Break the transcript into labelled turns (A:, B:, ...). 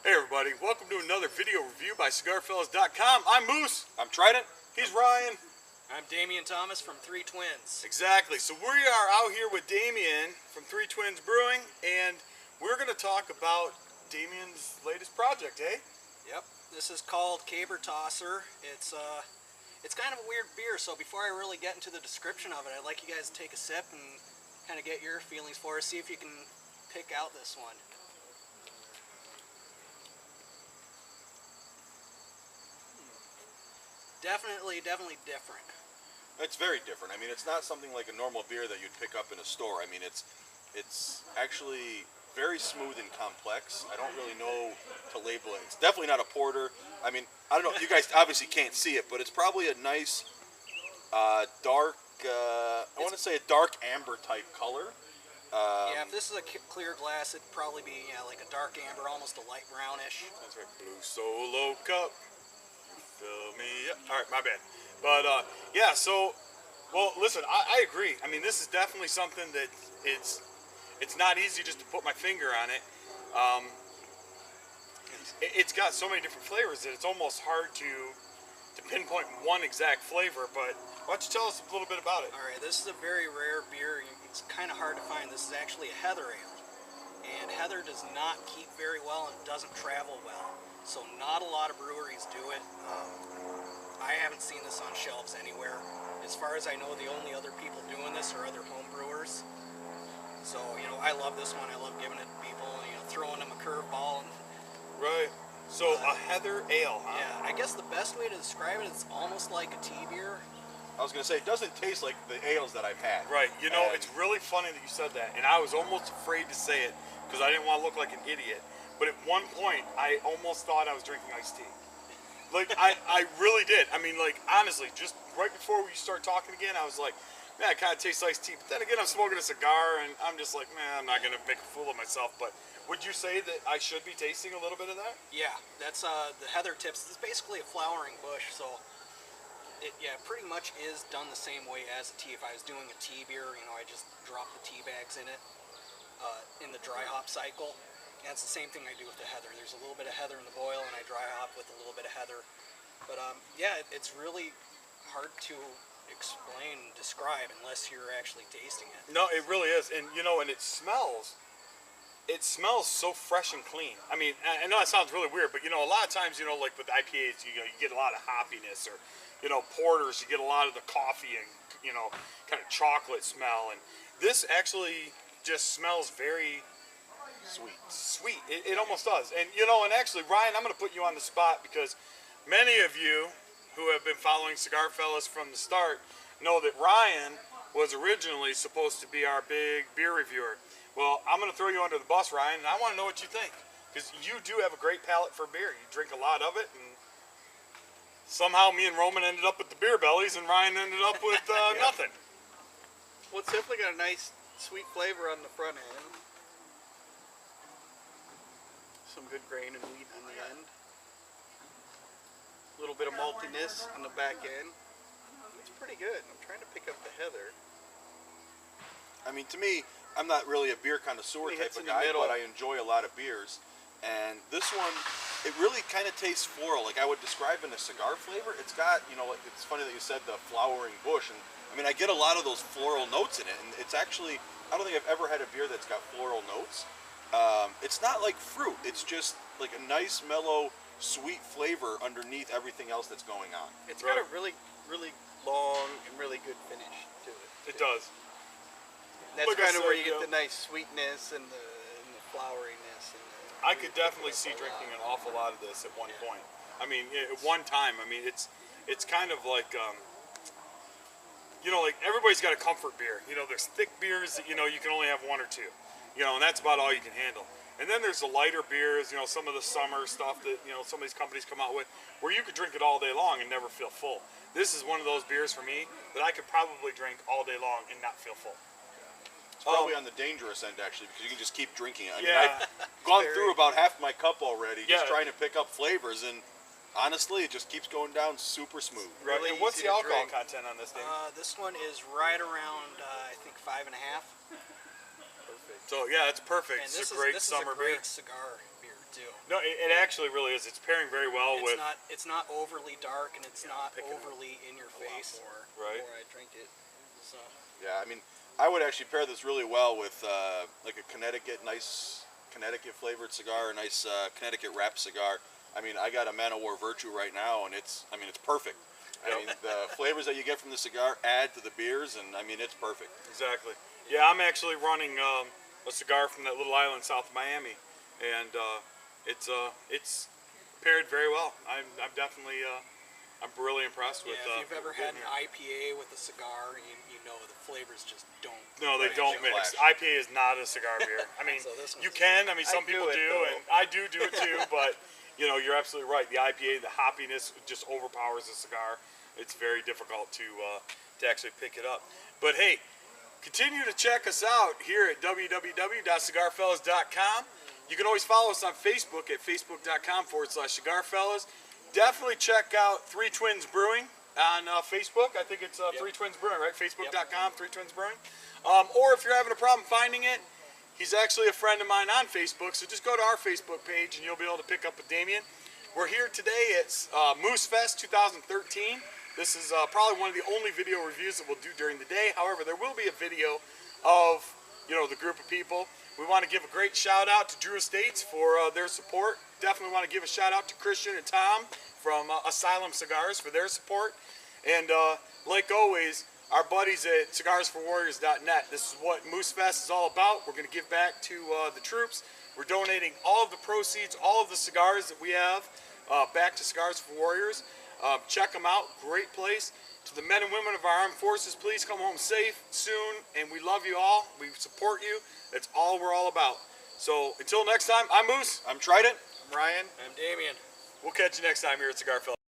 A: Hey everybody, welcome to another video review by CigarFellas.com. I'm Moose.
B: I'm Trident.
A: He's Ryan.
C: I'm Damian Thomas from Three Twins.
A: Exactly. So we are out here with Damian from Three Twins Brewing, and we're going to talk about Damian's latest project, eh?
C: Yep. This is called Kaber Tosser. It's kind of a weird beer, so before I really get into the description of it, I'd like you guys to take a sip and kind of get your feelings for it, see if you can pick out this one. Definitely different.
B: It's very different. I mean, it's not something like a normal beer that you'd pick up in a store. I mean, it's actually very smooth and complex. I don't really know to label it. It's definitely not a porter. I mean, I don't know. You guys obviously can't see it, but it's probably a nice dark. I want to say a dark amber type color.
C: Yeah, if this is a clear glass, it'd probably be like a dark amber, almost a light brownish.
A: That's right. Blue Solo Cup. Fill me up. All right, my bad. But yeah, so well, listen, I agree. I mean, this is definitely something that it's not easy just to put my finger on it. It's got so many different flavors that it's almost hard to pinpoint one exact flavor. But why don't you tell us a little bit about it?
C: All right, this is a very rare beer. It's kind of hard to find. This is actually a heather ale, and heather does not keep very well and doesn't travel well. So not a lot of breweries do it. I haven't seen this on shelves anywhere. As far as I know, the only other people doing this are other home brewers. So, you know, I love this one. I love giving it to people, you know, throwing them a curveball.
A: Right. So a heather ale, huh?
C: Yeah, I guess the best way to describe it is almost like a tea beer.
B: I was going to say, it doesn't taste like the ales that I've had.
A: Right. You know, it's really funny that you said that, and I was almost afraid to say it because I didn't want to look like an idiot. But at one point, I almost thought I was drinking iced tea. Like, I really did. I mean, like, honestly, just right before we start talking again, I was like, man, it kind of tastes iced tea. But then again, I'm smoking a cigar, and I'm just like, man, I'm not going to make a fool of myself. But would you say that I should be tasting a little bit of that?
C: Yeah, that's the heather tips. It's basically a flowering bush, so it pretty much is done the same way as a tea. If I was doing a tea beer, you know, I just drop the tea bags in it in the dry hop cycle. And it's the same thing I do with the heather. There's a little bit of heather in the boil, and I dry hop with a little bit of heather. But yeah, it's really hard to explain and describe unless you're actually tasting it.
A: No, it really is. And, you know, and it smells so fresh and clean. I mean, I know that sounds really weird, but, you know, a lot of times, you know, like with IPAs, you know, you get a lot of hoppiness, or, you know, porters, you get a lot of the coffee and, you know, kind of chocolate smell. And this actually just smells very sweet. It almost does. And, you know, and actually, Ryan, I'm going to put you on the spot because many of you who have been following Cigar Fellas from the start know that Ryan was originally supposed to be our big beer reviewer. Well, I'm going to throw you under the bus, Ryan, and I want to know what you think, because you do have a great palate for beer. You drink a lot of it, and somehow me and Roman ended up with the beer bellies, and Ryan ended up with nothing.
D: Well, it's definitely got a nice sweet flavor on the front end. Some good grain and wheat on the end. A little bit of maltiness on the back end. It's pretty good. I'm trying to pick up the heather.
B: I mean, to me, I'm not really a beer connoisseur type of guy, but I enjoy a lot of beers. And this one, it really kind of tastes floral. Like I would describe in a cigar flavor. It's got, you know, it's funny that you said the flowering bush. And I mean, I get a lot of those floral notes in it. And it's actually, I don't think I've ever had a beer that's got floral notes. It's not like fruit. It's just like a nice, mellow, sweet flavor underneath everything else that's going on.
D: It's got a really, really long and really good finish to it.
A: It does.
D: That's kind of where you get the nice sweetness and the floweriness.
A: I could definitely see drinking an awful lot of this at one point. I mean, at one time. I mean, it's kind of like, you know, like everybody's got a comfort beer. You know, there's thick beers that, you know, you can only have one or two. You know, and that's about all you can handle. And then there's the lighter beers, you know, some of the summer stuff that, you know, some of these companies come out with, where you could drink it all day long and never feel full. This is one of those beers for me that I could probably drink all day long and not feel full.
B: It's probably on the dangerous end, actually, because you can just keep drinking it. I mean,
A: Yeah.
B: I've gone through about half my cup already, just
A: Yeah.
B: trying to pick up flavors, and honestly, it just keeps going down super smooth.
A: Right.
D: Really
A: And what's
D: easy
A: the
D: to
A: alcohol
D: drink.
A: content on this thing?
C: This one is right around, I think, 5.5.
A: So yeah, it's perfect.
C: And
A: It's a great summer
C: is a great
A: beer.
C: cigar beer too.
A: No, it actually really is. It's pairing very well with.
C: It's not overly dark, and it's not
A: picking up
C: overly in your face.
A: Right.
C: Before I drink it. So.
B: Yeah, I mean, I would actually pair this really well with like a nice Connecticut flavored cigar, a nice Connecticut wrap cigar. I mean, I got a Man of War Virtue right now, and it's perfect. I mean, the flavors that you get from the cigar add to the beers, and I mean, it's perfect.
A: Exactly. Yeah, I'm actually running a cigar from that little island south of Miami, and it's paired very well. I'm definitely I'm really impressed with.
C: If you've ever had an IPA with a cigar, you know the flavors just don't.
A: No, they don't mix. IPA is not a cigar beer. I mean,
C: So
A: you can. I mean, some people do, and I do it too. But you know, you're absolutely right. The IPA, the hoppiness just overpowers the cigar. It's very difficult to actually pick it up. But hey, continue to check us out here at www.cigarfellas.com. You can always follow us on Facebook at facebook.com/cigarfellas. Definitely check out Three Twins Brewing on Facebook. I think it's Three Twins Brewing, right? Facebook.com, Three Twins Brewing. Or if you're having a problem finding it, he's actually a friend of mine on Facebook. So just go to our Facebook page and you'll be able to pick up with Damien. We're here today at Moose Fest 2013. This is probably one of the only video reviews that we'll do during the day. However, there will be a video of the group of people. We want to give a great shout out to Drew Estates for their support. Definitely want to give a shout out to Christian and Tom from Asylum Cigars for their support. And like always, our buddies at cigarsforwarriors.net. This is what Moose Fest is all about. We're going to give back to the troops. We're donating all of the proceeds, all of the cigars that we have back to Cigars for Warriors. Check them out. Great place. To the men and women of our armed forces, please come home safe soon. And we love you all. We support you. That's all we're all about. So until next time, I'm Moose.
B: I'm Trident.
D: I'm Ryan.
C: I'm Damien.
A: We'll catch you next time here at Cigar Fellas.